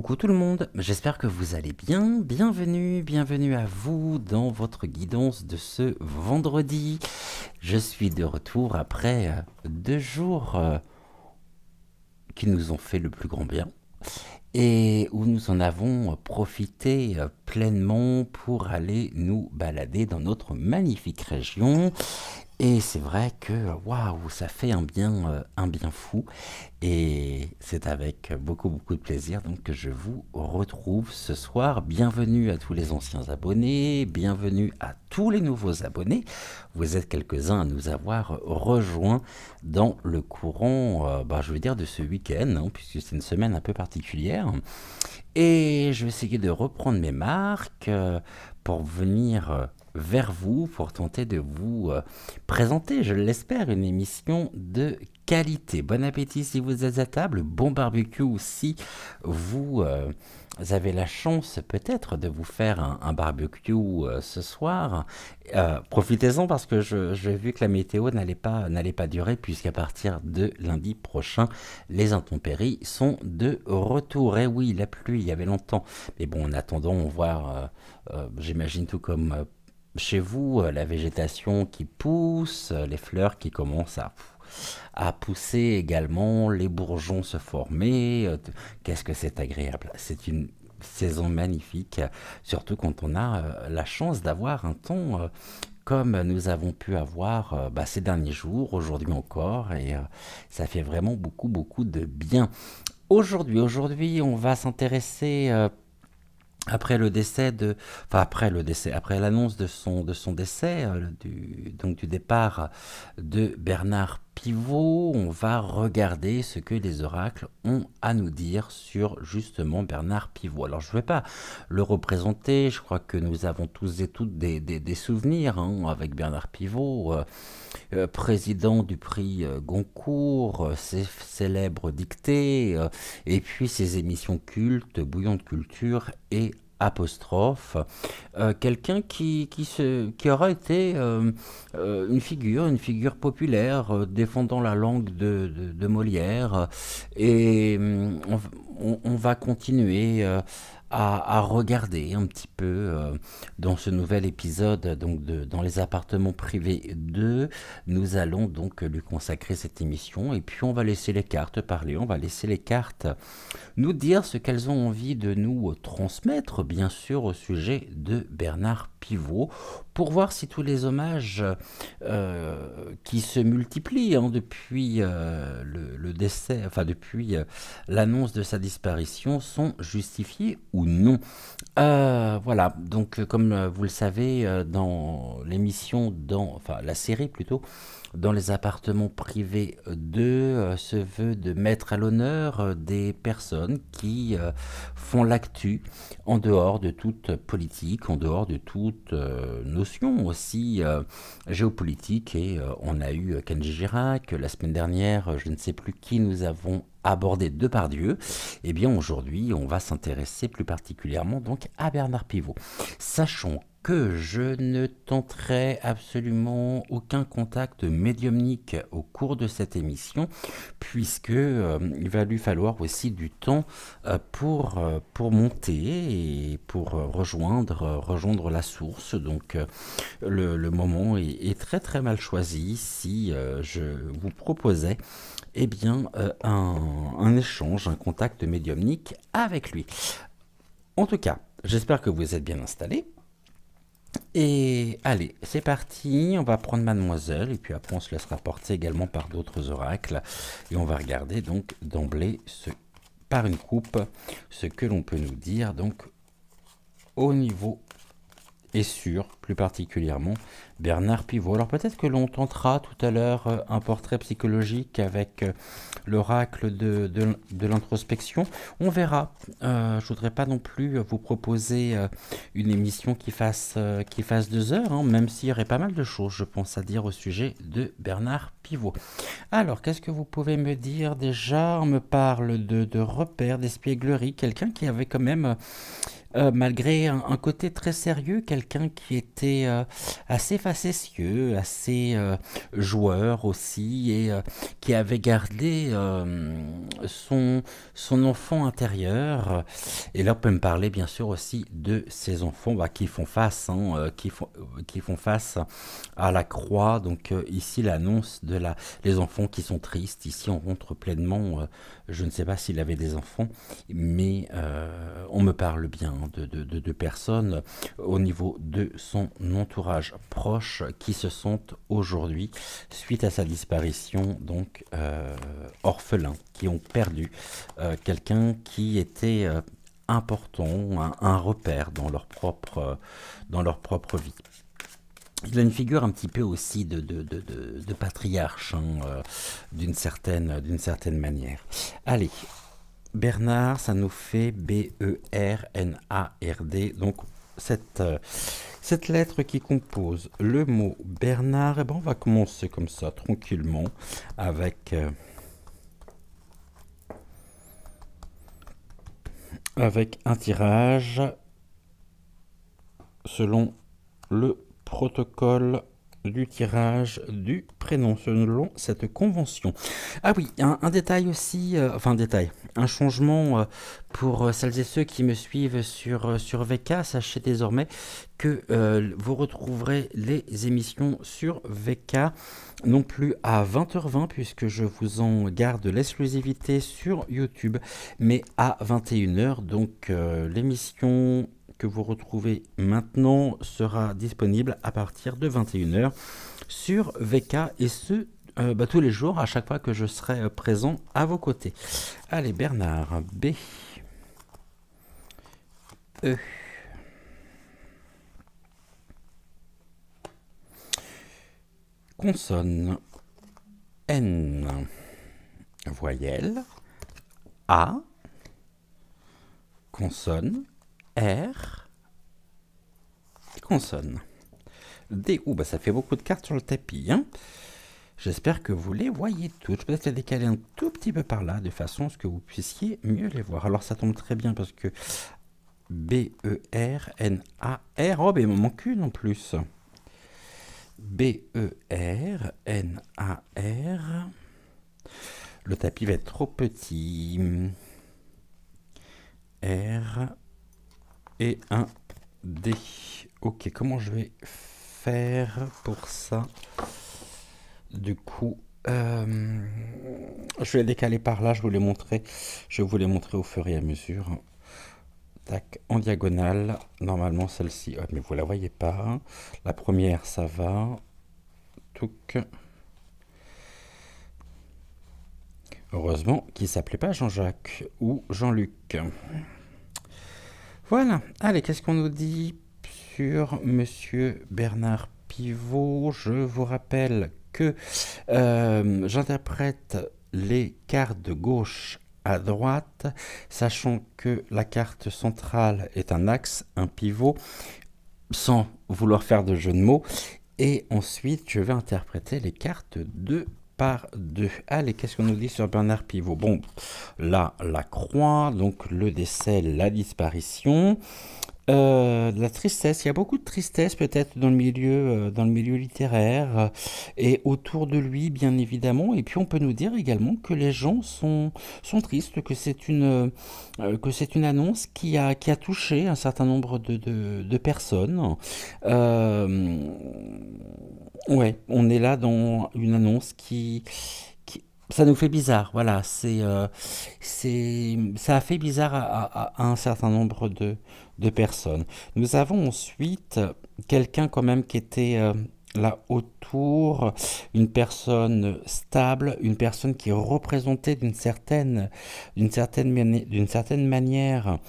Coucou tout le monde, j'espère que vous allez bien. Bienvenue à vous dans votre guidance de ce vendredi. Je suis de retour après 2 jours qui nous ont fait le plus grand bien et où nous en avons profité pleinement pour aller nous balader dans notre magnifique région. Et c'est vrai que waouh, ça fait un bien fou. Et c'est avec beaucoup de plaisir donc que je vous retrouve ce soir. Bienvenue à tous les anciens abonnés, bienvenue à tous les nouveaux abonnés. Vous êtes quelques-uns à nous avoir rejoints dans le courant, je veux dire, de ce week-end, hein, puisque c'est une semaine un peu particulière. Et je vais essayer de reprendre mes marques pour venir vers vous, pour tenter de vous présenter, je l'espère, une émission de qualité. Bon appétit si vous êtes à table, bon barbecue si vous avez la chance peut-être de vous faire un barbecue ce soir. Profitez-en parce que j'ai vu que la météo n'allait pas durer puisqu'à partir de lundi prochain, les intempéries sont de retour. Et oui, la pluie, il y avait longtemps. Mais bon, en attendant, on voit, j'imagine tout comme chez vous, la végétation qui pousse, les fleurs qui commencent à pousser également, les bourgeons se former. Qu'est-ce que c'est agréable. C'est une saison magnifique, surtout quand on a la chance d'avoir un temps comme nous avons pu avoir ces derniers jours, aujourd'hui encore, et ça fait vraiment beaucoup de bien. Aujourd'hui, on va s'intéresser après le décès de, enfin après le décès, après l'annonce de son décès, donc du départ de Bernard Pivot, on va regarder ce que les oracles ont à nous dire sur justement Bernard Pivot. Alors je ne vais pas le représenter, je crois que nous avons tous et toutes des souvenirs hein, avec Bernard Pivot, président du prix Goncourt, ses célèbres dictées, et puis ses émissions cultes, Bouillon de culture et apostrophe, quelqu'un qui aura été une figure populaire défendant la langue de Molière et on va continuer à regarder un petit peu dans ce nouvel épisode donc dans les appartements privés 2. Nous allons donc lui consacrer cette émission et puis on va laisser les cartes parler, on va laisser les cartes nous dire ce qu'elles ont envie de nous transmettre, bien sûr, au sujet de Bernard Pivot, pour voir si tous les hommages qui se multiplient hein, depuis le décès, enfin depuis l'annonce de sa disparition, sont justifiés ou non. Voilà, donc comme vous le savez, dans l'émission, enfin la série plutôt, dans les appartements privés 2 se veut de mettre à l'honneur des personnes qui font l'actu en dehors de toute politique, en dehors de toute notion aussi géopolitique. Et on a eu Kenji Girac, la semaine dernière, je ne sais plus qui nous avons abordé Depardieu. Et bien aujourd'hui, on va s'intéresser plus particulièrement donc à Bernard Pivot. Sachons que je ne tenterai absolument aucun contact médiumnique au cours de cette émission, puisque il va lui falloir aussi du temps pour monter et pour rejoindre la source. Donc le moment est très mal choisi si je vous proposais eh bien, un échange, un contact médiumnique avec lui. En tout cas, j'espère que vous êtes bien installés. Et allez, c'est parti, on va prendre Mademoiselle, et puis après on se laissera porter également par d'autres oracles, et on va regarder donc d'emblée, par une coupe, ce que l'on peut nous dire donc au niveau et sur, plus particulièrement, Bernard Pivot. Alors peut-être que l'on tentera tout à l'heure un portrait psychologique avec l'oracle de l'introspection. On verra. Je ne voudrais pas non plus vous proposer une émission qui fasse 2 heures, hein, même s'il y aurait pas mal de choses, je pense, à dire au sujet de Bernard Pivot. Alors, qu'est-ce que vous pouvez me dire déjà? On me parle de repères, d'espièglerie, quelqu'un qui avait quand même... malgré un côté très sérieux, quelqu'un qui est était assez facétieux, assez joueur aussi, et qui avait gardé son enfant intérieur. Et là, on peut me parler bien sûr aussi de ces enfants bah, qui font face, hein, qui font face à la croix. Donc ici, l'annonce de les enfants qui sont tristes. Ici, on rentre pleinement. Je ne sais pas s'il avait des enfants, mais on me parle bien de personnes au niveau de son entourage proche qui se sentent aujourd'hui, suite à sa disparition, donc orphelins, qui ont perdu quelqu'un qui était important, un repère dans leur propre vie. Il a une figure un petit peu aussi de patriarche, hein, d'une certaine manière. Allez, Bernard, ça nous fait B-E-R-N-A-R-D. Donc, cette lettre qui compose le mot Bernard, eh ben, on va commencer comme ça, tranquillement, avec un tirage selon le protocole du tirage du prénom selon cette convention. Ah oui, un détail aussi, un changement pour celles et ceux qui me suivent sur VK. Sachez désormais que vous retrouverez les émissions sur VK non plus à 20h20 puisque je vous en garde l'exclusivité sur YouTube, mais à 21h. Donc l'émission que vous retrouvez maintenant sera disponible à partir de 21h sur VK et ce tous les jours à chaque fois que je serai présent à vos côtés. Allez Bernard, B, E, consonne, N, voyelle, A, consonne, R, consonne. D, bah ça fait beaucoup de cartes sur le tapis, hein. J'espère que vous les voyez toutes. Je peux peut-être les décaler un tout petit peu par là, de façon à ce que vous puissiez mieux les voir. Alors ça tombe très bien parce que B-E-R-N-A-R, oh ben il m'en manque une en plus. B-E-R-N-A-R. Le tapis va être trop petit. R et un D. Ok, comment je vais faire pour ça? Du coup, je vais les décaler par là, je vais vous les montrer au fur et à mesure. Tac, en diagonale, normalement celle-ci, oh, mais vous la voyez pas. La première, ça va. Touc. Heureusement qu'il s'appelait pas Jean-Jacques ou Jean-Luc. Voilà, allez, qu'est-ce qu'on nous dit sur Monsieur Bernard Pivot? Je vous rappelle que j'interprète les cartes de gauche à droite, sachant que la carte centrale est un axe, un pivot, sans vouloir faire de jeu de mots. Et ensuite, je vais interpréter les cartes deux par deux. Allez, qu'est-ce qu'on nous dit sur Bernard Pivot? Bon, là, la croix, donc le décès, la disparition. La tristesse, il y a beaucoup de tristesse peut-être dans le milieu littéraire et autour de lui bien évidemment. Et puis on peut nous dire également que les gens sont tristes, que c'est une annonce qui a touché un certain nombre de personnes. Ouais, on est là dans une annonce ça nous fait bizarre, voilà, ça a fait bizarre à un certain nombre de personnes. Nous avons ensuite quelqu'un quand même qui était là autour, une personne stable, une personne qui représentait d'une certaine manière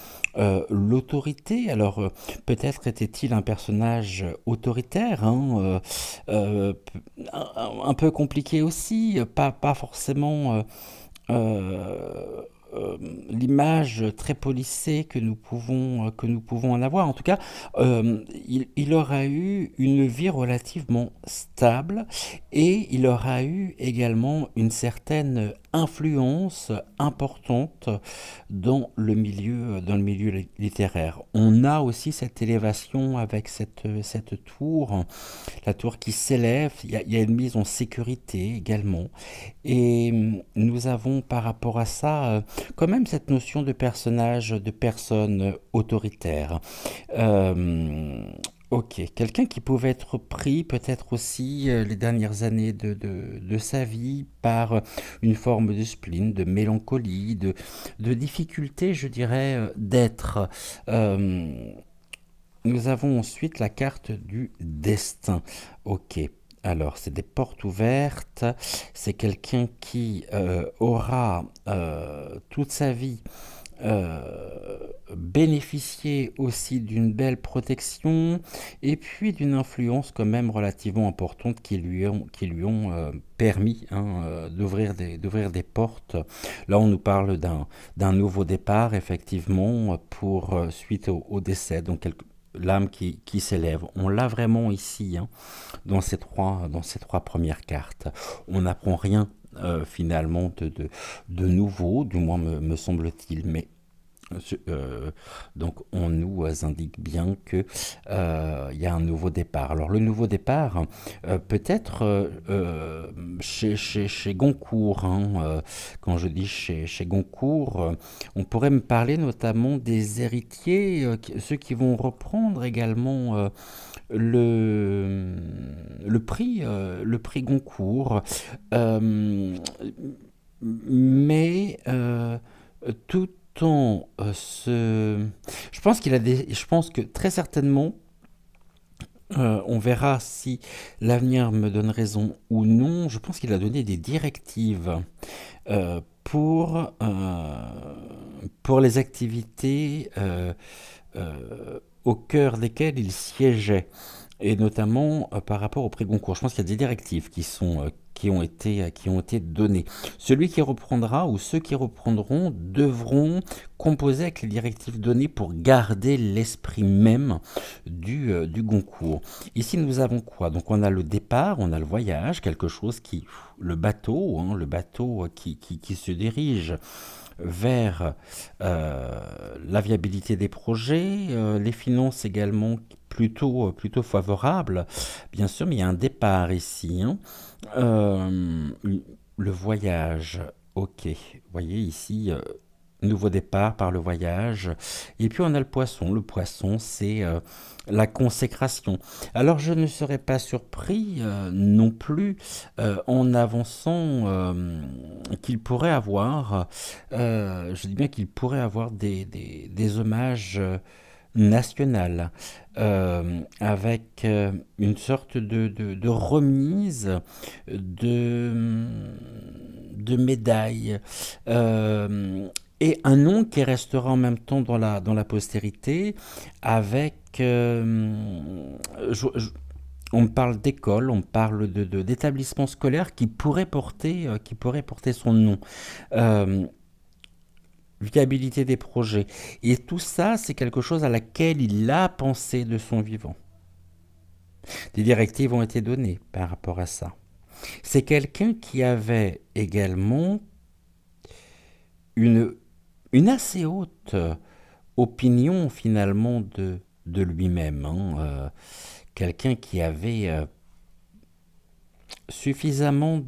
l'autorité. Alors peut-être était-il un personnage autoritaire, hein, un peu compliqué aussi, pas forcément l'image très policée que nous pouvons en avoir. En tout cas, il aura eu une vie relativement stable et il aura eu également une certaine influence importante dans le milieu littéraire. On a aussi cette élévation avec cette tour, la tour qui s'élève, il y a une mise en sécurité également. Et nous avons par rapport à ça quand même cette notion de personnage, de personne autoritaire. Euh, Ok, quelqu'un qui pouvait être pris peut-être aussi les dernières années de sa vie par une forme de spleen, de mélancolie, de difficulté, je dirais, d'être. Euh, Nous avons ensuite la carte du destin. Ok. Alors, c'est des portes ouvertes. C'est quelqu'un qui aura toute sa vie bénéficié aussi d'une belle protection et puis d'une influence quand même relativement importante qui lui ont permis d'ouvrir des portes. Là, on nous parle d'un nouveau départ, effectivement, pour suite au décès. Donc, l'âme qui s'élève. On l'a vraiment ici, hein, dans ces trois premières cartes. On n'apprend rien finalement de nouveau, du moins me semble-t-il, mais donc on nous indique bien que il y a un nouveau départ. Alors le nouveau départ, peut-être chez Goncourt, hein, quand je dis chez Goncourt, on pourrait me parler notamment des héritiers, ceux qui vont reprendre également le, le prix Goncourt. Euh, mais tout en je pense que très certainement, on verra si l'avenir me donne raison ou non. Je pense qu'il a donné des directives euh, pour, euh, pour les activités au cœur desquelles il siégeait, et notamment par rapport au prix Goncourt. Je pense qu'il y a des directives qui ont été données. Celui qui reprendra ou ceux qui reprendront devront composer avec les directives données pour garder l'esprit même du Goncourt. Ici, nous avons quoi? Donc, on a le départ, on a le voyage, quelque chose le bateau qui se dirige vers la viabilité des projets, les finances également plutôt favorables, bien sûr, mais il y a un départ ici, hein. Euh, le voyage, ok, vous voyez ici, nouveau départ par le voyage. Et puis on a le poisson. Le poisson, c'est la consécration. Alors je ne serais pas surpris non plus en avançant qu'il pourrait avoir, je dis bien qu'il pourrait avoir des hommages nationaux, avec une sorte de remise de, de médaille, et un nom qui restera en même temps dans la postérité, avec on me parle d'école, on me parle d'établissement scolaire qui pourrait porter son nom. Euh, Viabilité des projets. Et tout ça, c'est quelque chose à laquelle il a pensé de son vivant. Des directives ont été données par rapport à ça. C'est quelqu'un qui avait également une, une assez haute opinion finalement de lui-même, hein. Quelqu'un qui avait suffisamment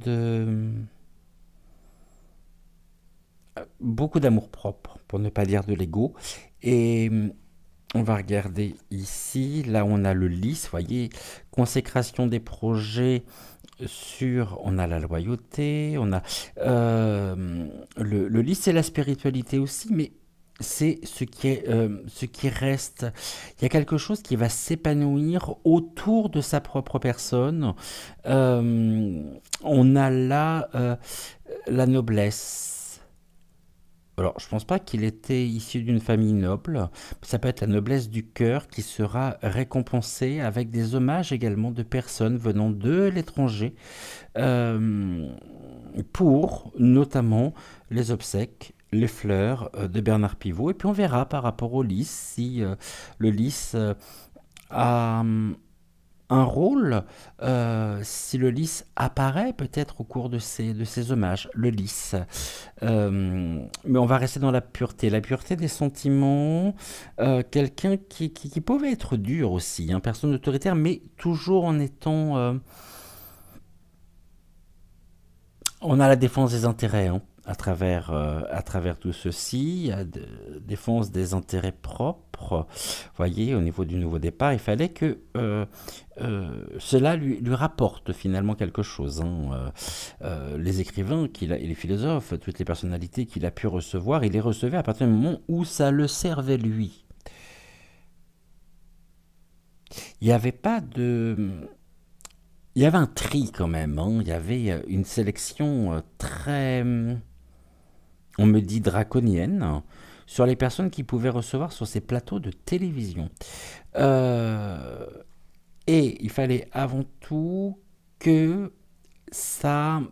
beaucoup d'amour-propre, pour ne pas dire de l'ego. Et on va regarder ici, là on a le lys, vous voyez, consécration des projets on a la loyauté, on a le lys, c'est la spiritualité aussi, mais c'est ce qui reste. Il y a quelque chose qui va s'épanouir autour de sa propre personne. Euh, on a là la noblesse. Alors, je pense pas qu'il était issu d'une famille noble. Ça peut être la noblesse du cœur qui sera récompensée avec des hommages également de personnes venant de l'étranger, euh, pour notamment les obsèques, les fleurs de Bernard Pivot. Et puis on verra par rapport au lys si le lys a, un rôle si le lys apparaît peut-être au cours de ces hommages, le lys. Mais on va rester dans la pureté des sentiments, quelqu'un qui pouvait être dur aussi, hein, personne autoritaire, mais toujours en étant... on a la défense des intérêts, hein, à travers tout ceci, il y a défense des intérêts propres. Vous voyez, au niveau du nouveau départ, il fallait que cela lui rapporte finalement quelque chose, hein. Les écrivains et les philosophes, toutes les personnalités qu'il a pu recevoir, il les recevait à partir du moment où ça le servait lui. Il n'y avait pas de... Il y avait un tri quand même, hein. Il y avait une sélection très, on me dit draconienne, sur les personnes qui pouvaient recevoir sur ces plateaux de télévision. Euh, et il fallait avant tout que ça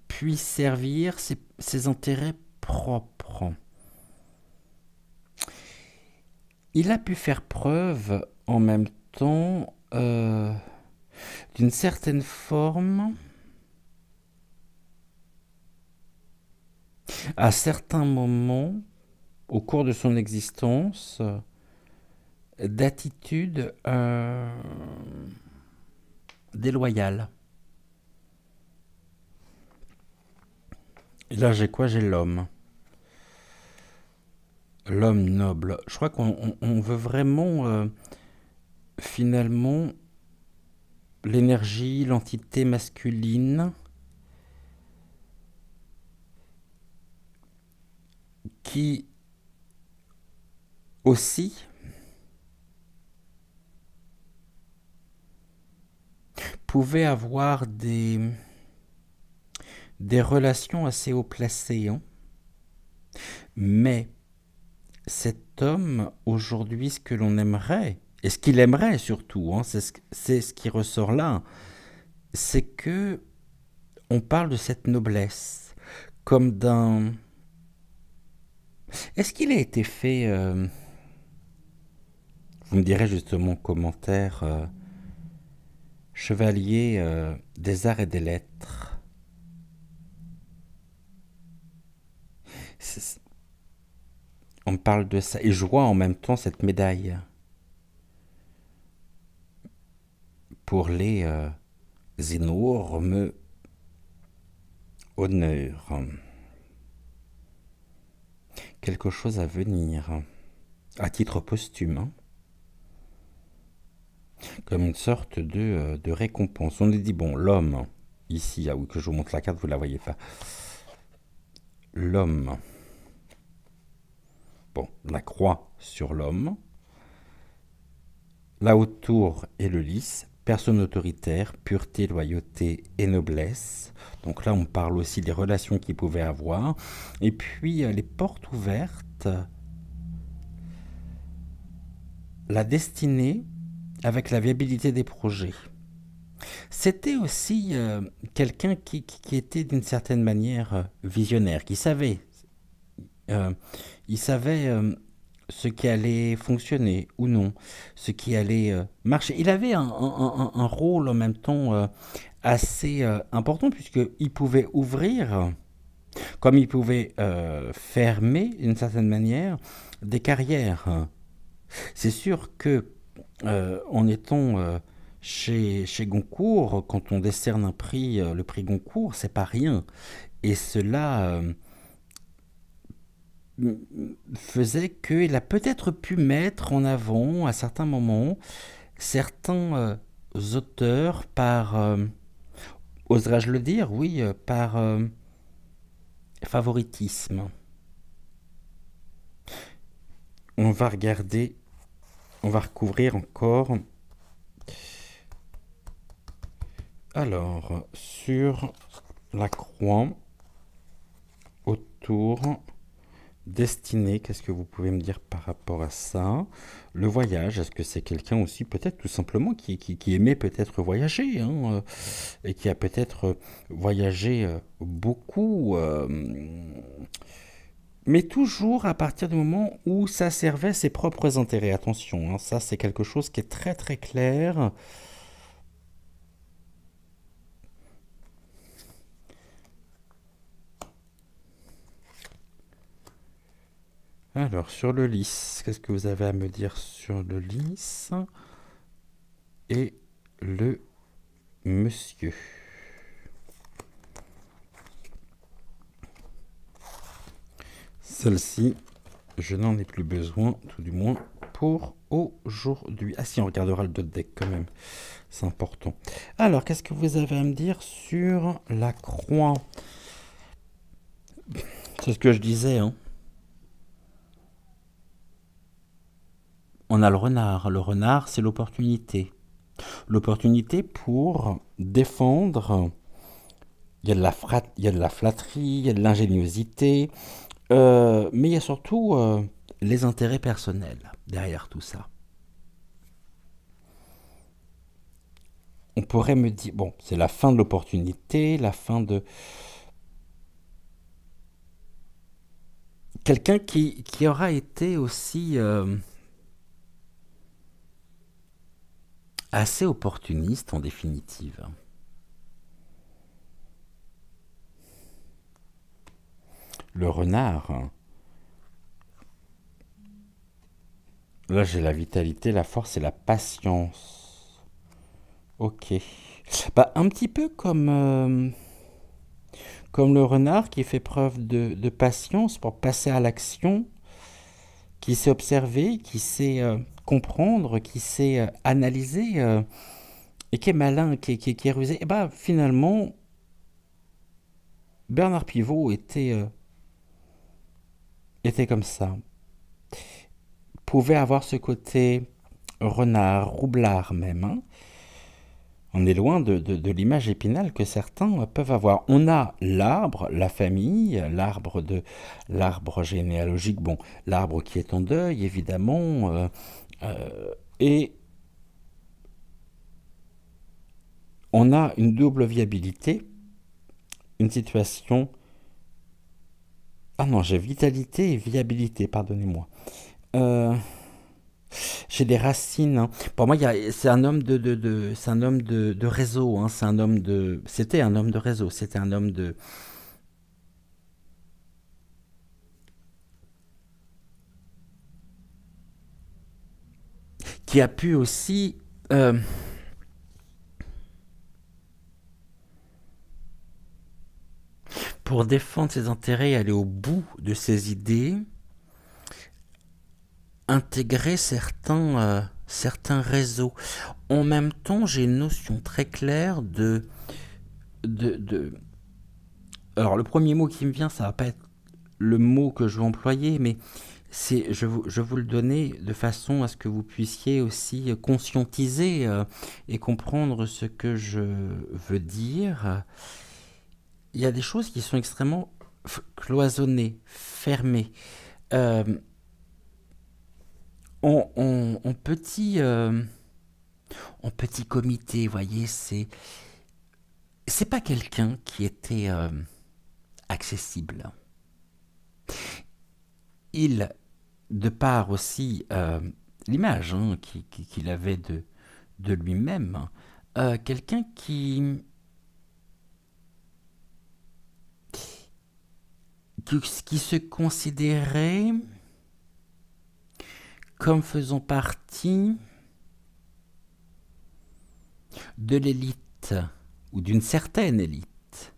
puisse servir ses intérêts propres. Il a pu faire preuve en même temps d'une certaine forme, à certains moments, au cours de son existence, d'attitude déloyale. Et là, j'ai quoi? J'ai l'homme. L'homme noble. Je crois qu'on veut vraiment, finalement, l'énergie, l'entité masculine qui aussi pouvait avoir des relations assez haut placées, hein. Mais cet homme, aujourd'hui, ce que l'on aimerait, et ce qu'il aimerait surtout, hein, c'est ce qui ressort là, c'est que on parle de cette noblesse comme d'un... Est-ce qu'il a été fait, vous me direz justement en commentaire, chevalier des arts et des lettres? C'est- On parle de ça, et je vois en même temps cette médaille pour les énormes honneurs. Quelque chose à venir, à titre posthume, hein, comme une sorte de récompense. On est dit, bon, l'homme, ici, ah oui, que je vous montre la carte, vous la voyez pas. L'homme, bon, la croix sur l'homme, là autour est le lys, personne autoritaire, pureté, loyauté et noblesse. Donc là, on parle aussi des relations qu'il pouvait avoir. Et puis, les portes ouvertes, la destinée avec la viabilité des projets. C'était aussi quelqu'un qui était d'une certaine manière visionnaire, qui savait, euh, il savait ce qui allait fonctionner ou non, ce qui allait marcher. Il avait un rôle en même temps assez important puisqu'il pouvait ouvrir, comme il pouvait fermer d'une certaine manière, des carrières. C'est sûr que en étant chez Goncourt, quand on décerne un prix, le prix Goncourt, c'est pas rien. Et cela faisait qu'il a peut-être pu mettre en avant à certains moments certains auteurs par, oserais-je le dire, oui, par favoritisme. On va regarder, on va recouvrir encore. Alors, sur la croix, autour, destinée, qu'est-ce que vous pouvez me dire par rapport à ça? Le voyage, est-ce que c'est quelqu'un aussi, peut-être tout simplement, qui aimait peut-être voyager, hein, et qui a peut-être voyagé beaucoup, Mais toujours à partir du moment où ça servait ses propres intérêts. Attention, hein, ça c'est quelque chose qui est très très clair. Alors, sur le lys, qu'est-ce que vous avez à me dire sur le lys et le monsieur? Celle-ci, je n'en ai plus besoin, tout du moins pour aujourd'hui. Ah si, on regardera le d'autres deck quand même, c'est important. Alors, qu'est-ce que vous avez à me dire sur la croix? C'est ce que je disais, hein. On a le renard. Le renard, c'est l'opportunité. L'opportunité pour défendre. Il y a il y a de la flatterie, il y a de l'ingéniosité, mais il y a surtout les intérêts personnels derrière tout ça. On pourrait me dire, bon, c'est la fin de l'opportunité, la fin de... Quelqu'un qui aura été aussi assez opportuniste en définitive. Le renard. Là, j'ai la vitalité, la force et la patience. Ok. Bah, un petit peu comme le renard qui fait preuve de patience pour passer à l'action, qui sait observer, qui sait comprendre, qui sait analyser, et qui est malin, qui est rusé. Et bah, finalement, Bernard Pivot était comme ça. Pouvait avoir ce côté renard, roublard même, hein. On est loin de l'image épinale que certains peuvent avoir. On a l'arbre, la famille, l'arbre généalogique, bon, l'arbre qui est en deuil, évidemment, et on a une double viabilité, une situation... Ah non, j'ai vitalité et viabilité, pardonnez-moi. J'ai des racines, hein. Pour moi, c'est un homme c'est un homme de réseau, hein. C'était un homme de réseau. C'était un homme de, qui a pu aussi, pour défendre ses intérêts et aller au bout de ses idées, intégrer certains réseaux. En même temps, j'ai une notion très claire de... Alors, le premier mot qui me vient, ça va pas être le mot que je vais employer, mais je vous le donner de façon à ce que vous puissiez aussi conscientiser et comprendre ce que je veux dire. Il y a des choses qui sont extrêmement cloisonnées, fermées. Euh, en petit comité, vous voyez, c'est pas quelqu'un qui était accessible. Il, de par aussi l'image hein, qu'il avait de lui-même, quelqu'un qui se considérait comme faisant partie de l'élite, ou d'une certaine élite.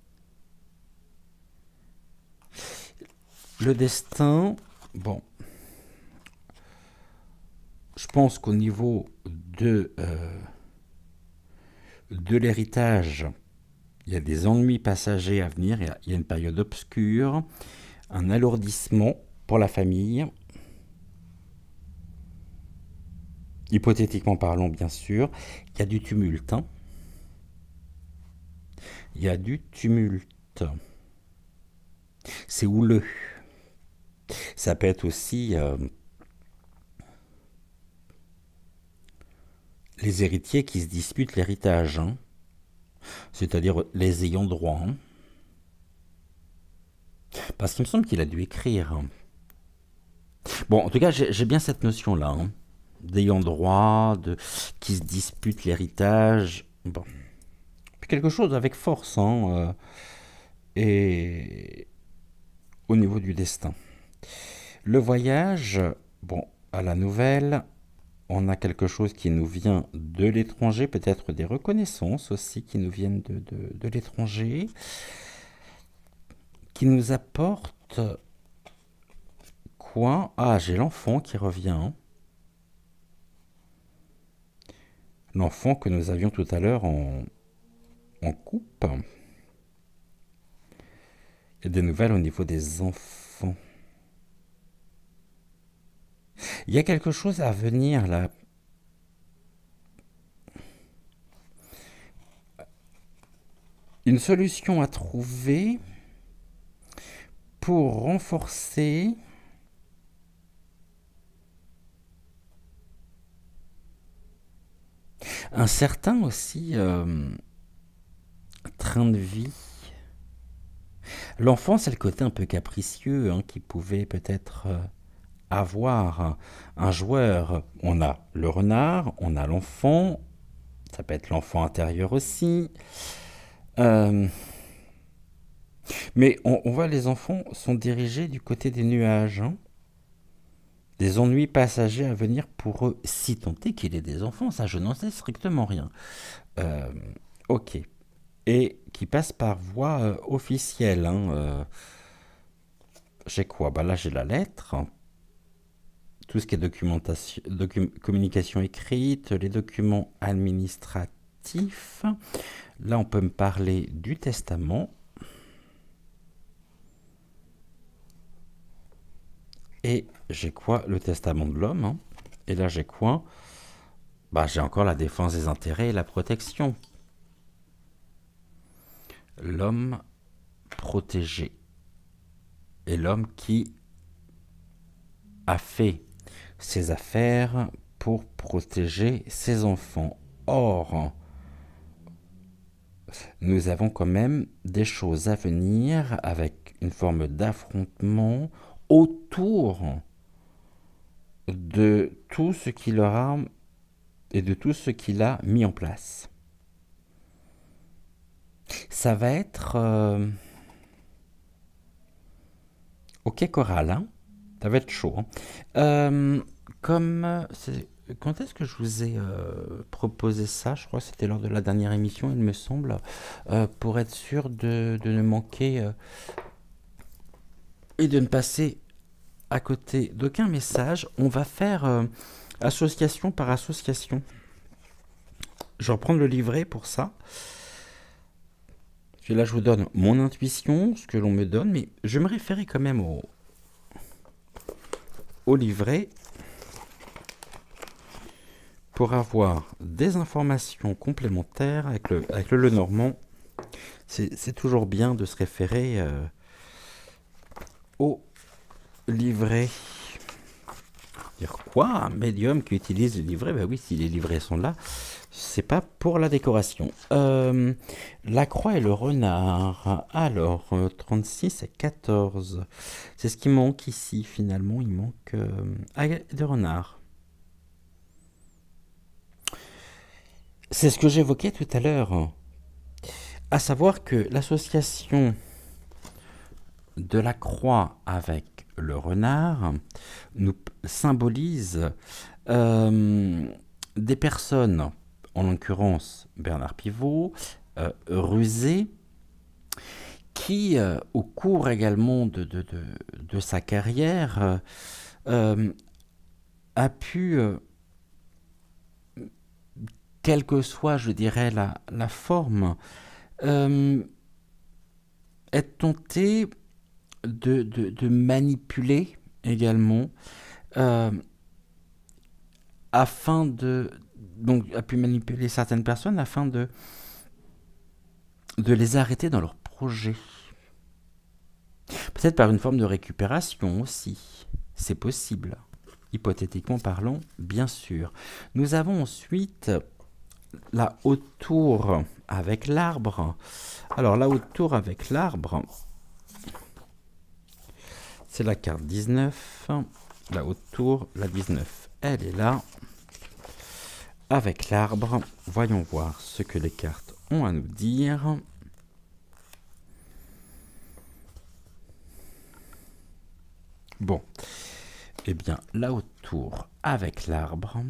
Le destin, bon, je pense qu'au niveau de l'héritage, il y a des ennuis passagers à venir, il y a une période obscure, un alourdissement pour la famille, hypothétiquement parlant bien sûr, il y a du tumulte. Hein. Il y a du tumulte. C'est houleux. Ça peut être aussi les héritiers qui se disputent l'héritage, hein. C'est-à-dire les ayants droit. Hein. Parce qu'il me semble qu'il a dû écrire. Hein. Bon, en tout cas, j'ai bien cette notion-là, hein, d'ayant droit, qui se disputent l'héritage. Bon, quelque chose avec force, hein, et au niveau du destin. Le voyage, bon, à la nouvelle, on a quelque chose qui nous vient de l'étranger, peut-être des reconnaissances aussi qui nous viennent de l'étranger, qui nous apporte quoi? Ah, j'ai l'enfant qui revient. L'enfant que nous avions tout à l'heure en coupe. Il y a des nouvelles au niveau des enfants. Il y a quelque chose à venir là. Une solution à trouver pour renforcer un certain aussi train de vie. L'enfant, c'est le côté un peu capricieux, hein, qui pouvait peut-être avoir un joueur. On a le renard, on a l'enfant, ça peut être l'enfant intérieur aussi. Euh, mais on voit les enfants sont dirigés du côté des nuages, hein. Des ennuis passagers à venir pour eux, si tant est qu'il ait des enfants, ça je n'en sais strictement rien. Euh, ok. Et qui passe par voie officielle, hein. J'ai quoi? Bah là j'ai la lettre, tout ce qui est documentation, communication écrite, les documents administratifs. Là on peut me parler du testament. Et j'ai quoi? Le testament de l'homme, hein. Et là j'ai quoi? Bah j'ai encore la défense des intérêts et la protection. L'homme protégé. Et l'homme qui a fait ses affaires pour protéger ses enfants. Or, nous avons quand même des choses à venir avec une forme d'affrontement autour de tout ce qu'il aura et de tout ce qu'il a mis en place. Ça va être ok choral, hein. Ça va être chaud, hein. Quand est-ce que je vous ai proposé ça? Je crois que c'était lors de la dernière émission, il me semble, pour être sûr de ne manquer et de ne passer à côté d'aucun message. On va faire association par association. Je vais reprendre le livret pour ça. Et là, je vous donne mon intuition, ce que l'on me donne, mais je vais me référer quand même au livret pour avoir des informations complémentaires avec le Lenormand. C'est toujours bien de se référer au livret. Dire quoi? Un médium qui utilise le livret? Ben oui, si les livrets sont là, c'est pas pour la décoration. La croix et le renard. Alors, 36 et 14. C'est ce qui manque ici, finalement. Il manque de renard. C'est ce que j'évoquais tout à l'heure. À savoir que l'association de la croix avec le renard nous symbolise des personnes, en l'occurrence Bernard Pivot, rusé, qui, au cours également de sa carrière, a pu, quelle que soit, je dirais, la forme, être tenté de manipuler également, afin donc a pu manipuler certaines personnes afin de les arrêter dans leurs projets. Peut-être par une forme de récupération aussi. C'est possible. Hypothétiquement parlant, bien sûr. Nous avons ensuite la haute tour avec l'arbre. Alors la haute tour avec l'arbre, c'est la carte 19. la haute tour, la 19, elle est là. Avec l'arbre, voyons voir ce que les cartes ont à nous dire. Bon, eh bien, la haute tour avec l'arbre,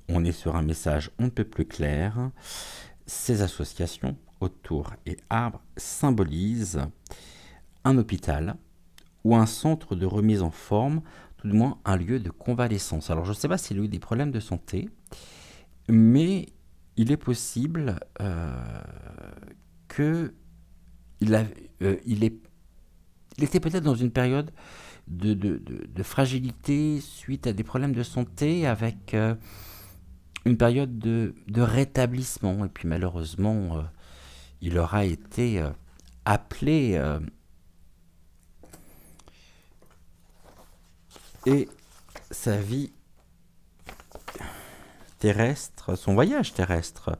on est sur un message on ne peut plus clair. Ces associations, haute tour et arbre, symbolisent un hôpital ou un centre de remise en forme, tout du moins un lieu de convalescence. Alors je ne sais pas s'il a eu des problèmes de santé, mais il est possible que il était peut-être dans une période de fragilité suite à des problèmes de santé, avec une période de rétablissement. Et puis malheureusement, il aura été appelé et sa vie terrestre, son voyage terrestre,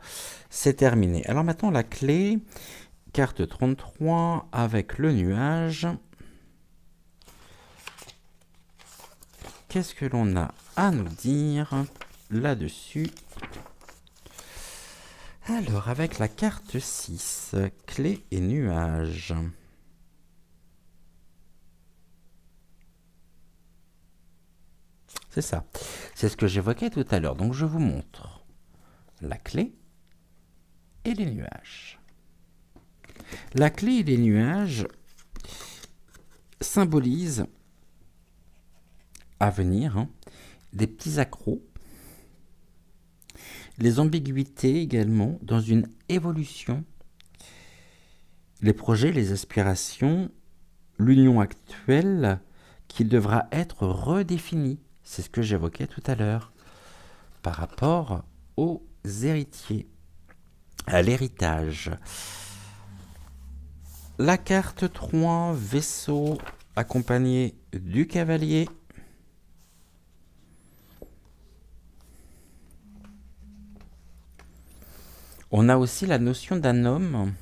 c'est terminé. Alors maintenant, la clé, carte 33 avec le nuage. Qu'est-ce que l'on a à nous dire là-dessus? Alors, avec la carte 6, clé et nuage. C'est ça. C'est ce que j'évoquais tout à l'heure. Donc, je vous montre la clé et les nuages. La clé et les nuages symbolisent à venir des petits accros, les ambiguïtés également dans une évolution, les projets, les aspirations, l'union actuelle qui devra être redéfinie. C'est ce que j'évoquais tout à l'heure par rapport aux héritiers, à l'héritage. La carte 3, vaisseau accompagné du cavalier. On a aussi la notion d'un homme,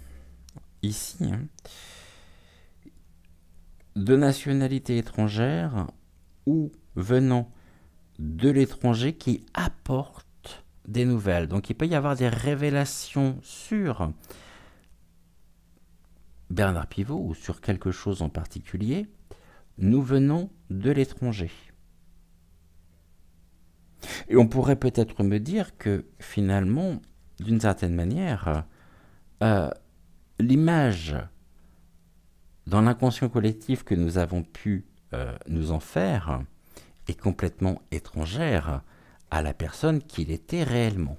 ici, de nationalité étrangère ou venant de l'étranger qui apporte des nouvelles. Donc il peut y avoir des révélations sur Bernard Pivot ou sur quelque chose en particulier. Nous venons de l'étranger. Et on pourrait peut-être me dire que finalement, d'une certaine manière, l'image dans l'inconscient collectif que nous avons pu nous en faire est complètement étrangère à la personne qu'il était réellement.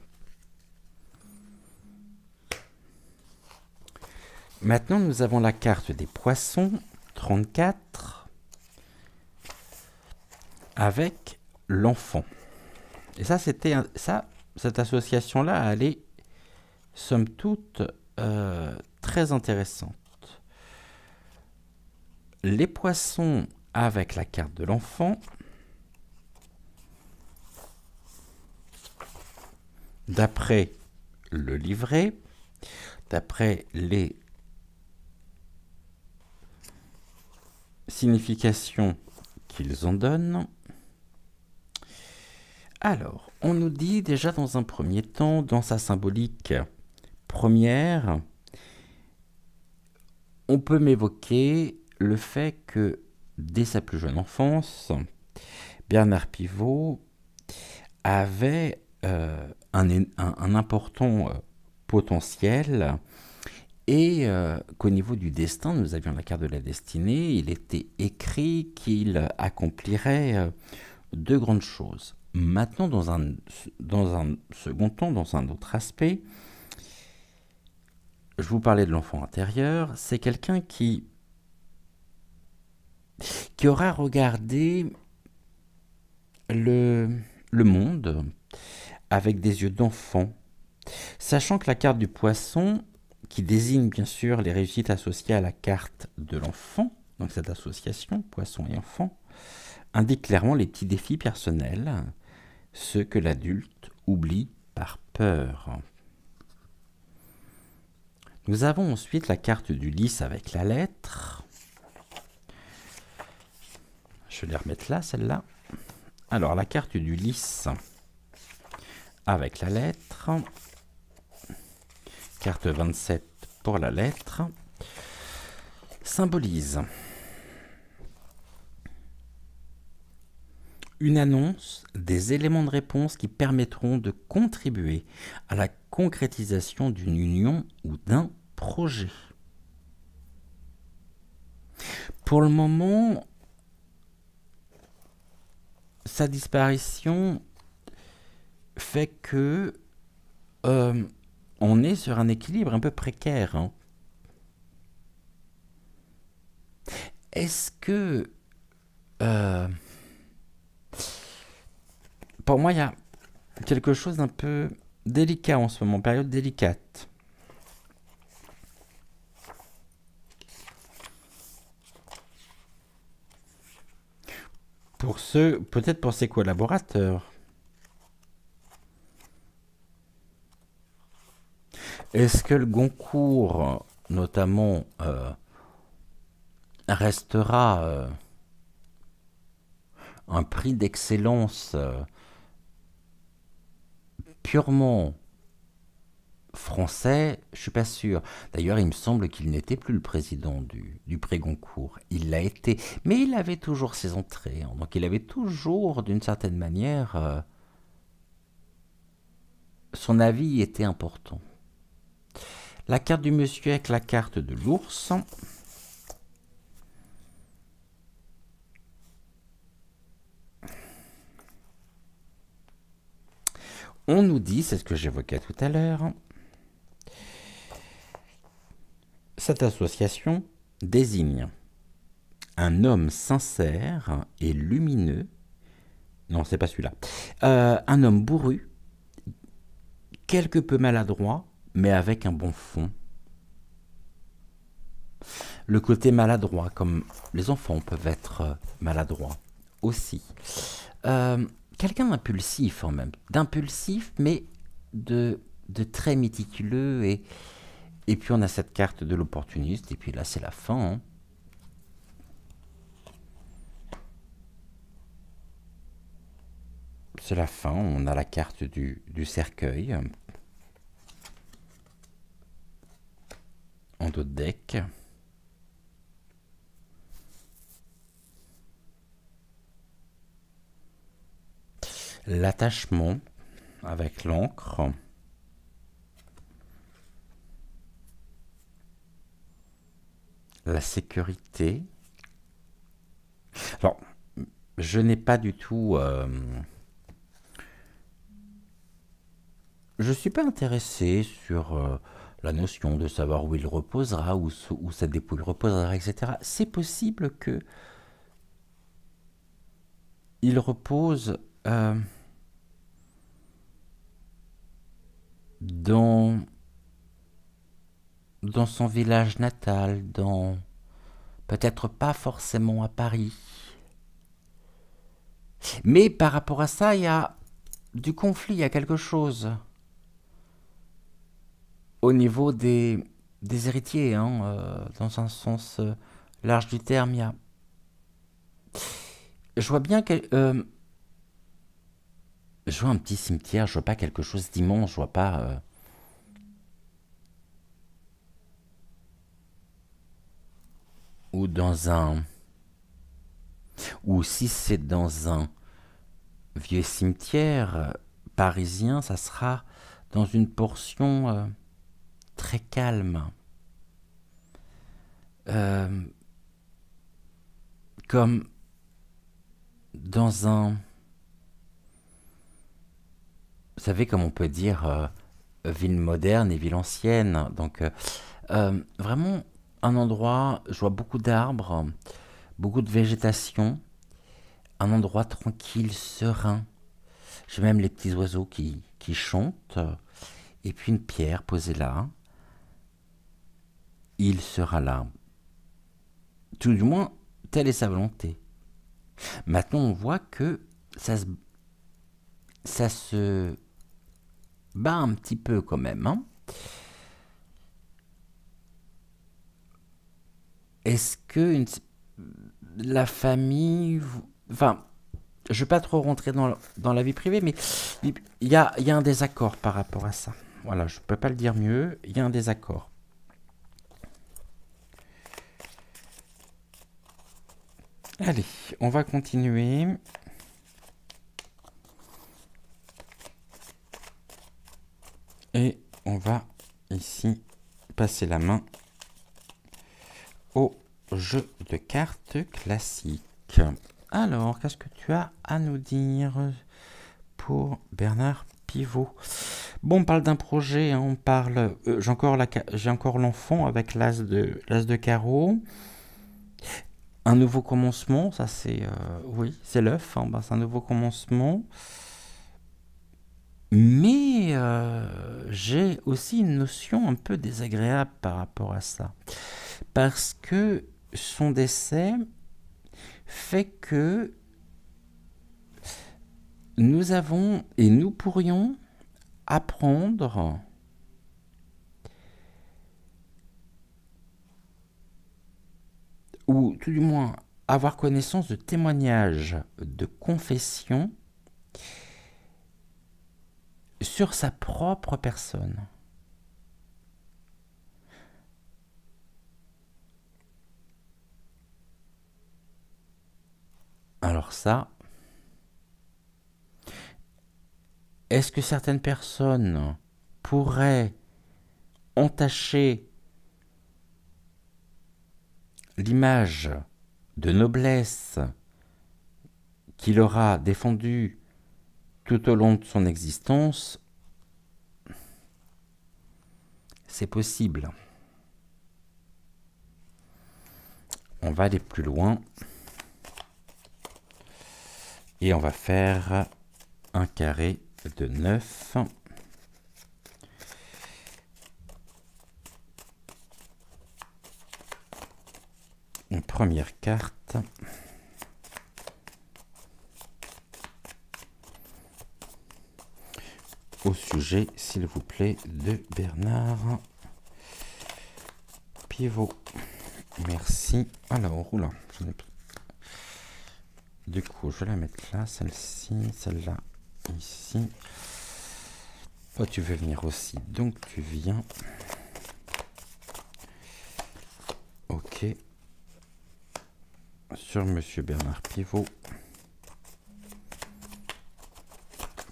Maintenant, nous avons la carte des poissons, 34, avec l'enfant. Et ça, cette association-là, elle est, somme toute, très intéressante. Les poissons avec la carte de l'enfant. D'après le livret, d'après les significations qu'ils en donnent. Alors, on nous dit déjà dans un premier temps, dans sa symbolique première, on peut m'évoquer le fait que dès sa plus jeune enfance, Bernard Pivot avait un important potentiel, et qu'au niveau du destin, nous avions la carte de la destinée, il était écrit qu'il accomplirait de grandes choses. Maintenant, dans un second temps, dans un autre aspect, je vous parlais de l'enfant intérieur, c'est quelqu'un qui aura regardé le monde avec des yeux d'enfant, sachant que la carte du poisson, qui désigne bien sûr les réussites associées à la carte de l'enfant, donc cette association, poisson et enfant, indique clairement les petits défis personnels, ceux que l'adulte oublie par peur. Nous avons ensuite la carte du lys avec la lettre. Je vais les remettre là, celle-là. Alors, la carte du lys avec la lettre. Carte 27 pour la lettre. Symbolise une annonce des éléments de réponse qui permettront de contribuer à la concrétisation d'une union ou d'un projet. Pour le moment, sa disparition fait que on est sur un équilibre un peu précaire. Hein. Est-ce que... pour moi, il y a quelque chose d'un peu délicat en ce moment, période délicate. Pour ceux, peut-être pour ses collaborateurs. Est-ce que le Goncourt, notamment, restera un prix d'excellence purement français? Je suis pas sûr. D'ailleurs, il me semble qu'il n'était plus le président du prix Goncourt. Il l'a été, mais il avait toujours ses entrées. Hein. Donc il avait toujours, d'une certaine manière, son avis était important. La carte du monsieur avec la carte de l'ours. On nous dit, c'est ce que j'évoquais tout à l'heure, cette association désigne un homme sincère et lumineux. Non, c'est pas celui-là. Un homme bourru, quelque peu maladroit, mais avec un bon fond. Le côté maladroit, comme les enfants peuvent être maladroits aussi. Quelqu'un d'impulsif en même. D'impulsif, mais de très méticuleux. Et puis on a cette carte de l'opportuniste. Et puis là, c'est la fin. Hein. C'est la fin. On a la carte du cercueil. En dos de deck. L'attachement avec l'encre. La sécurité. Alors, je n'ai pas du tout... je ne suis pas intéressé sur la notion de savoir où il reposera, où sa dépouille reposera, etc. C'est possible que il repose dans son village natal, peut-être pas forcément à Paris. Mais par rapport à ça, il y a du conflit, il y a quelque chose. Au niveau des héritiers, hein, dans un sens large du terme, il y a... Je vois bien que... je vois un petit cimetière, je vois pas quelque chose d'immense, je vois pas... ou dans un... Ou si c'est dans un vieux cimetière parisien, ça sera dans une portion très calme. Comme dans un... Vous savez, comme on peut dire ville moderne et ville ancienne. Donc, vraiment un endroit, je vois beaucoup d'arbres, beaucoup de végétation, un endroit tranquille, serein. J'ai même les petits oiseaux qui chantent, et puis une pierre posée là. Il sera là. Tout du moins, telle est sa volonté. Maintenant, on voit que ça se bat un petit peu quand même. Hein. Est-ce que la famille, enfin, je ne vais pas trop rentrer dans la vie privée, mais il y a un désaccord par rapport à ça. Voilà, je ne peux pas le dire mieux, il y a un désaccord. Allez, on va continuer. Et on va ici passer la main au jeu de cartes classique. Alors, qu'est-ce que tu as à nous dire pour Bernard Pivot? Bon, on parle d'un projet, hein, on parle... j'ai encore l'enfant avec l'as de carreau. Un nouveau commencement, ça c'est... oui, c'est l'œuf, hein, c'est un nouveau commencement. Mais j'ai aussi une notion un peu désagréable par rapport à ça. Parce que son décès fait que nous avons et nous pourrions apprendre ou tout du moins avoir connaissance de témoignages de confession sur sa propre personne. Alors ça, est-ce que certaines personnes pourraient entacher l'image de noblesse qu'il aura défendue tout au long de son existence? C'est possible. On va aller plus loin. Et on va faire un carré de 9. Une première carte. Au sujet, s'il vous plaît, de Bernard Pivot. Merci. Alors, oula, j'en ai... Du coup, je vais la mettre là, celle-ci, celle-là, ici. Toi, tu veux venir aussi, donc tu viens. Ok. Sur Monsieur Bernard Pivot.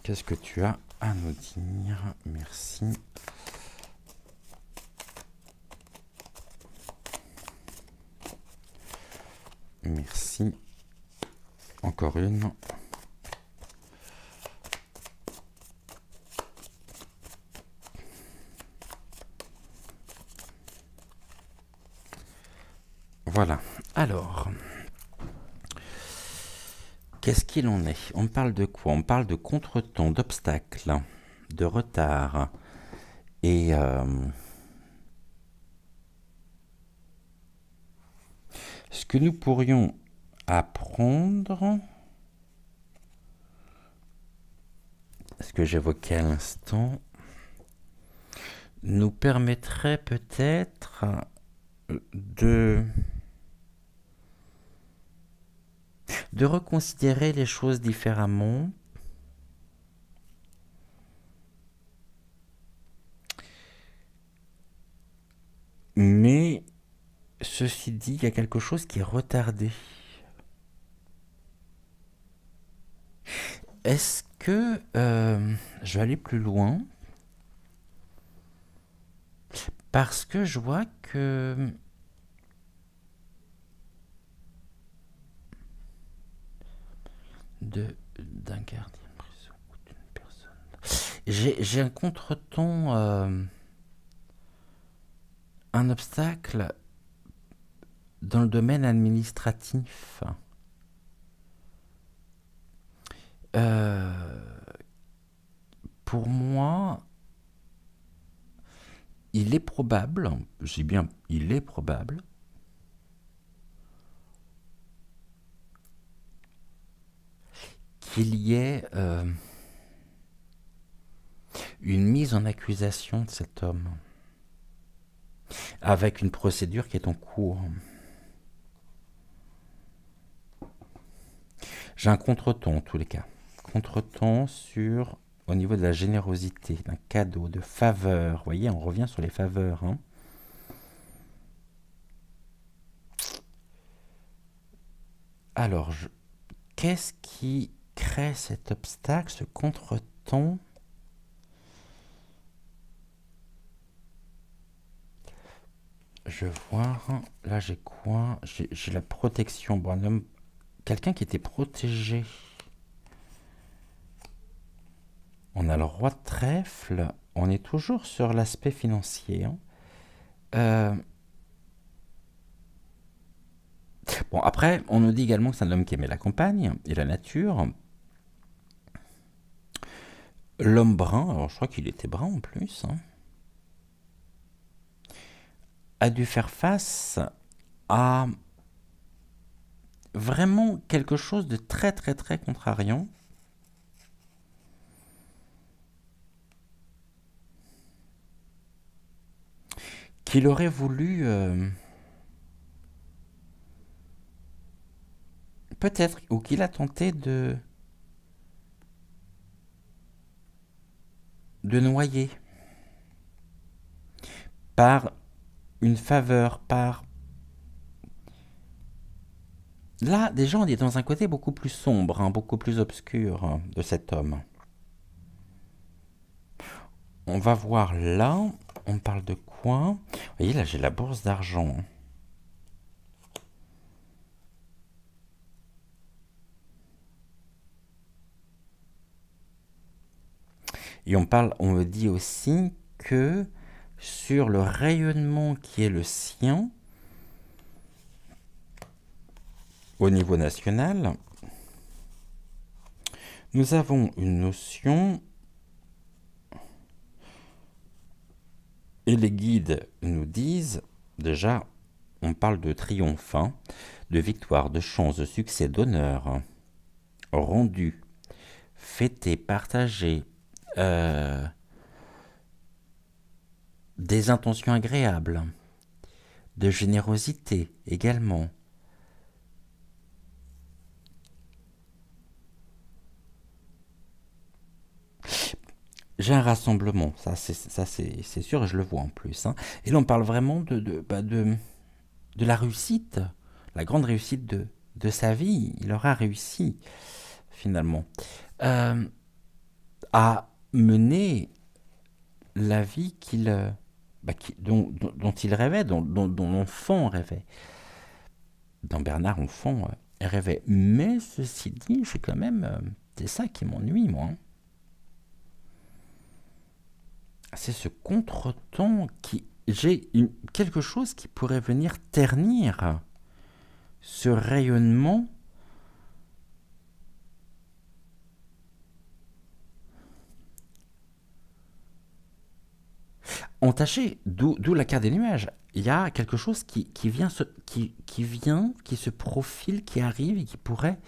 Qu'est-ce que tu as à nous dire? Merci. Merci. Encore une. Voilà. Alors, qu'est-ce qu'il en est? On parle de quoi? On parle de contretemps, d'obstacles, de retard. Et ce que nous pourrions apprendre, ce que j'évoquais à l'instant, nous permettrait peut-être de reconsidérer les choses différemment. Mais ceci dit, il y a quelque chose qui est retardé. Est-ce que je vais aller plus loin? Parce que je vois que d'un gardien de prison ou d'une personne. J'ai un contretemps, un obstacle dans le domaine administratif. Pour moi, il est probable, je dis bien il est probable, qu'il y ait une mise en accusation de cet homme, avec une procédure qui est en cours. J'ai un contretemps en tous les cas. Contretemps sur, au niveau de la générosité, d'un cadeau, de faveur. Vous voyez, on revient sur les faveurs, hein. Alors, qu'est-ce qui crée cet obstacle, ce contretemps? Je vois, là j'ai quoi? J'ai la protection. Bon, un homme, quelqu'un qui était protégé. On a le roi de trèfle. On est toujours sur l'aspect financier, hein. Bon, après, on nous dit également que c'est un homme qui aimait la campagne et la nature. L'homme brun, alors je crois qu'il était brun en plus, hein, a dû faire face à vraiment quelque chose de très très très contrariant. Qu'il aurait voulu peut-être, ou qu'il a tenté de noyer par une faveur, par... Là, déjà, on est dans un côté beaucoup plus sombre, hein, beaucoup plus obscur, hein, de cet homme. On va voir là, on parle de quoi? Vous voyez, là, j'ai la bourse d'argent. Et on me dit aussi que sur le rayonnement qui est le sien, au niveau national, nous avons une notion, et les guides nous disent, déjà, on parle de triomphe, hein, de victoire, de chance, de succès, d'honneur, hein, rendu, fêté, partagé, des intentions agréables, de générosité également. J'ai un rassemblement, ça c'est sûr, et je le vois en plus, hein. Et là on parle vraiment de la réussite, la grande réussite de sa vie. Il aura réussi finalement à mener la vie dont il rêvait, dont l'enfant rêvait. Dans Bernard, enfant, rêvait. Mais ceci dit, c'est quand même... c'est ça qui m'ennuie, moi, hein. C'est ce contretemps qui... quelque chose qui pourrait venir ternir ce rayonnement entaché, d'où la carte des nuages. Il y a quelque chose qui se profile, qui arrive et qui pourrait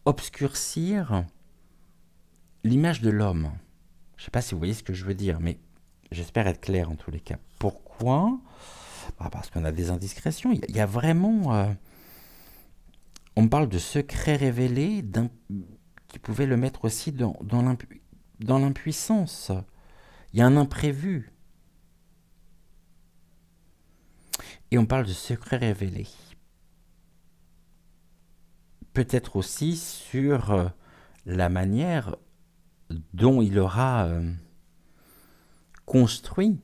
obscurcir l'image de l'homme. Je ne sais pas si vous voyez ce que je veux dire, mais j'espère être clair en tous les cas. Pourquoi? Parce qu'on a des indiscrétions. Il y a vraiment... on parle de secrets révélés qui pouvaient le mettre aussi dans l'impuissance. Il y a un imprévu. Et on parle de secrets révélés. Peut-être aussi sur la manière dont il aura construit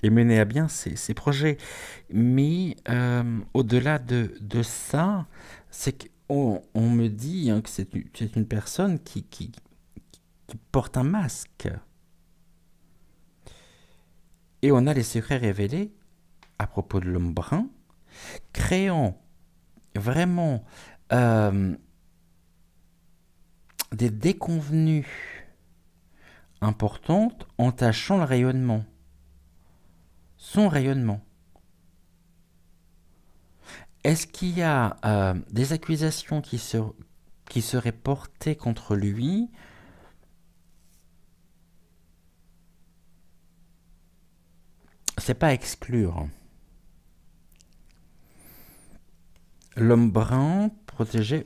et mené à bien ses projets. Mais au-delà de ça, c'est qu'on me dit, hein, que c'est une personne qui porte un masque. Et on a les secrets révélés à propos de l'homme brun, créant vraiment des déconvenues importantes, entachant le rayonnement, son rayonnement. Est-ce qu'il y a des accusations qui seraient portées contre lui? C'est pas à exclure. L'homme brun protégé,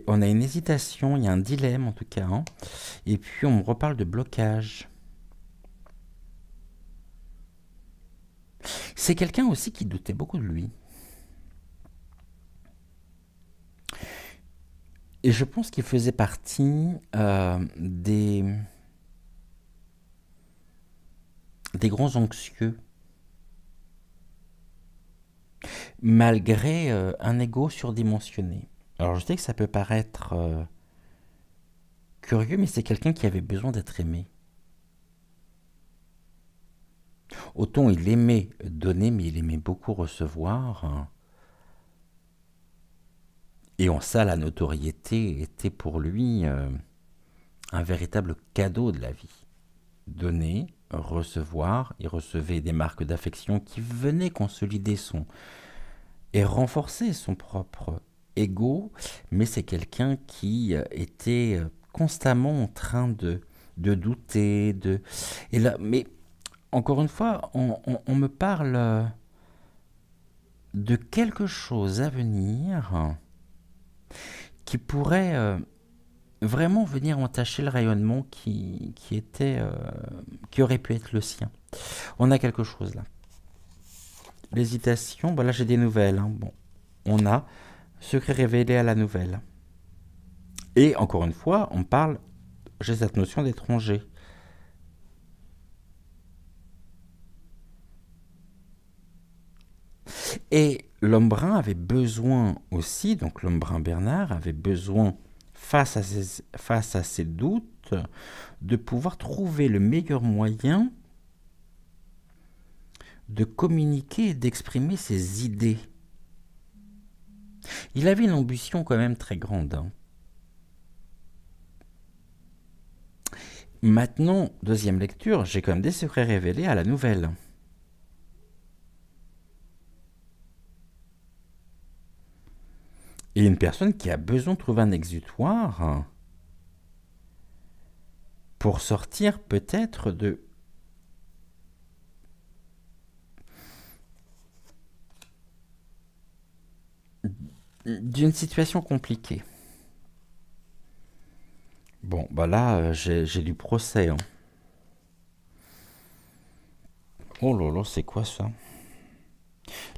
On a une hésitation, il y a un dilemme en tout cas, hein. Et puis on me reparle de blocage. C'est quelqu'un aussi qui doutait beaucoup de lui. Et je pense qu'il faisait partie des grands anxieux, malgré un ego surdimensionné. Alors je sais que ça peut paraître curieux, mais c'est quelqu'un qui avait besoin d'être aimé. Autant il aimait donner, mais il aimait beaucoup recevoir, hein. Et en ça, la notoriété était pour lui un véritable cadeau de la vie. Donner, recevoir, il recevait des marques d'affection qui venaient consolider son et renforcer son propre ego, mais c'est quelqu'un qui était constamment en train de douter, et là, mais encore une fois, on me parle de quelque chose à venir qui pourrait vraiment venir entacher le rayonnement qui aurait pu être le sien. On a quelque chose là. L'hésitation, bon là j'ai des nouvelles, hein. Bon, on a secret révélé à la nouvelle. Et encore une fois, on parle, j'ai cette notion d'étranger. Et l'homme brun avait besoin aussi, donc l'homme brun Bernard avait besoin, face à ses doutes, de pouvoir trouver le meilleur moyen de communiquer et d'exprimer ses idées. Il avait une ambition quand même très grande, hein. Maintenant, deuxième lecture, j'ai quand même des secrets révélés à la nouvelle. Et une personne qui a besoin de trouver un exutoire pour sortir peut-être d'une situation compliquée. Bon, bah là, j'ai du procès, hein. Oh là là, c'est quoi ça?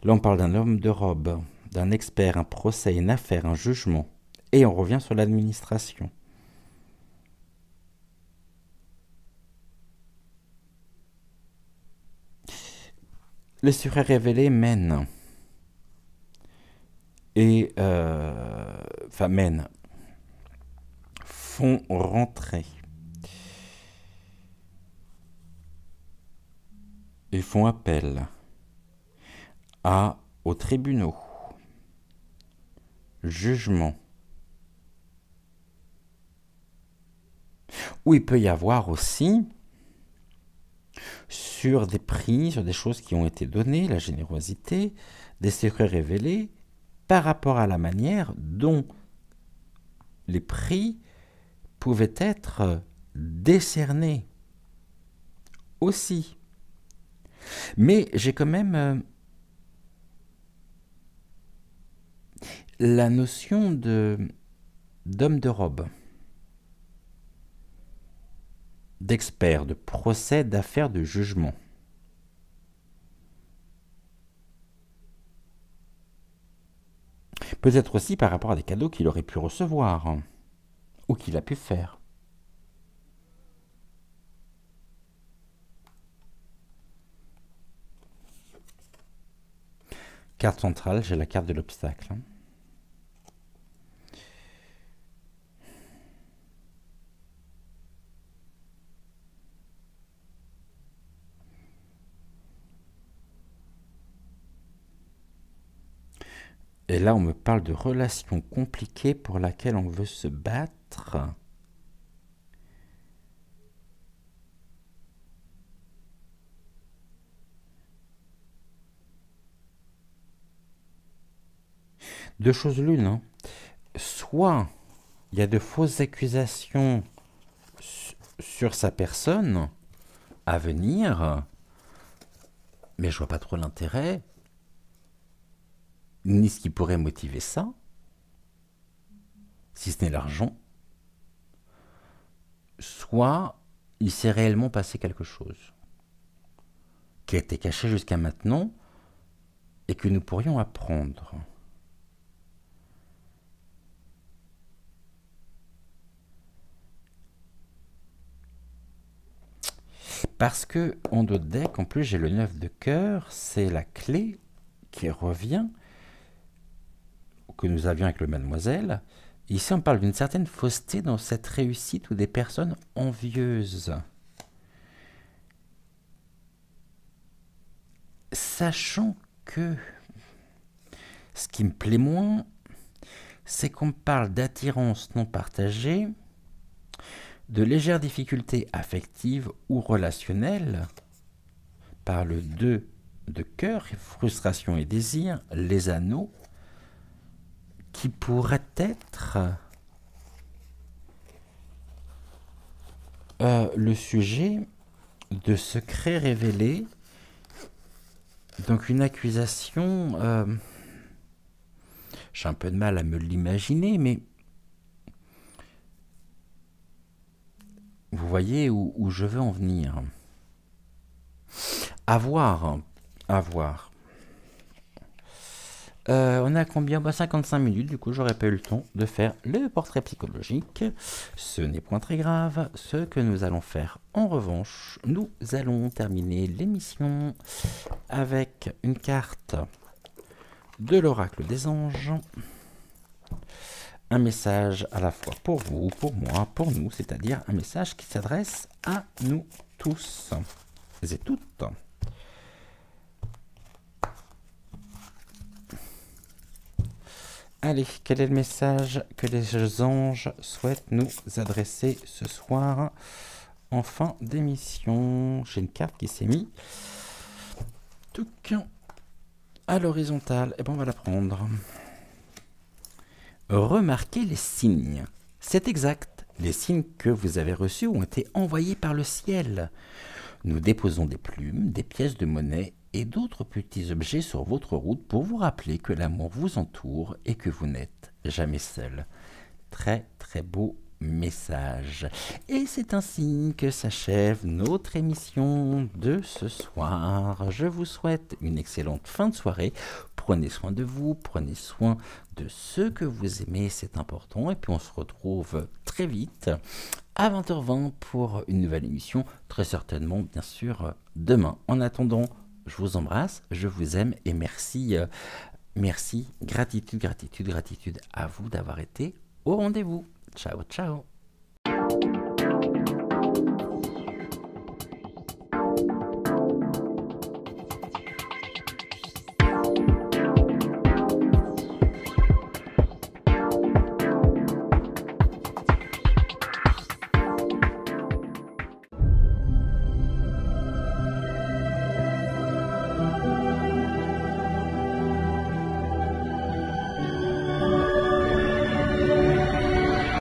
Là, on parle d'un homme de robe, d'un expert, un procès, une affaire, un jugement. Et on revient sur l'administration. Les secrets révélés mènent. Enfin, mènent. Font rentrer. Et font appel aux tribunaux. Jugement. Où il peut y avoir aussi sur des prix, sur des choses qui ont été données, la générosité, des secrets révélés par rapport à la manière dont les prix pouvaient être décernés aussi. Mais j'ai quand même la notion d'homme de robe, d'expert, de procès, d'affaires, de jugement. Peut-être aussi par rapport à des cadeaux qu'il aurait pu recevoir, hein, ou qu'il a pu faire. Carte centrale, j'ai la carte de l'obstacle, hein. Et là, on me parle de relations compliquées pour laquelle on veut se battre. Deux choses l'une, hein. Soit il y a de fausses accusations sur sa personne à venir, mais je vois pas trop l'intérêt, ni ce qui pourrait motiver ça. si ce n'est l'argent, soit il s'est réellement passé quelque chose qui a été caché jusqu'à maintenant et que nous pourrions apprendre. Parce que en dos de deck, en plus, j'ai le 9 de cœur, c'est la clé qui revient, que nous avions avec le mademoiselle. Ici, on parle d'une certaine fausseté dans cette réussite ou des personnes envieuses. Sachant que ce qui me plaît moins, c'est qu'on me parle d'attirance non partagée, de légères difficultés affectives ou relationnelles, par le 2 de cœur, frustration et désir, les anneaux, qui pourraient être le sujet de secrets révélés. Donc une accusation, j'ai un peu de mal à me l'imaginer, mais vous voyez où je veux en venir. À voir, à voir. On a combien? 55 minutes, du coup j'aurais pas eu le temps de faire le portrait psychologique. Ce n'est point très grave. Ce que nous allons faire en revanche, nous allons terminer l'émission avec une carte de l'oracle des anges. Un message à la fois pour vous, pour moi, pour nous, c'est-à-dire un message qui s'adresse à nous tous et toutes. Allez, quel est le message que les anges souhaitent nous adresser ce soir en fin d'émission? J'ai une carte qui s'est mise à l'horizontale. Et bien, on va la prendre. Remarquez les signes. C'est exact. Les signes que vous avez reçus ont été envoyés par le ciel. Nous déposons des plumes, des pièces de monnaie et d'autres petits objets sur votre route pour vous rappeler que l'amour vous entoure et que vous n'êtes jamais seul. Très très beau message. Et c'est ainsi que s'achève notre émission de ce soir. Je vous souhaite une excellente fin de soirée. Prenez soin de vous, prenez soin de ceux que vous aimez, c'est important. Et puis on se retrouve très vite à 20h20 pour une nouvelle émission, très certainement bien sûr demain. En attendant, je vous embrasse, je vous aime et merci, merci, gratitude à vous d'avoir été au rendez-vous. Ciao, ciao.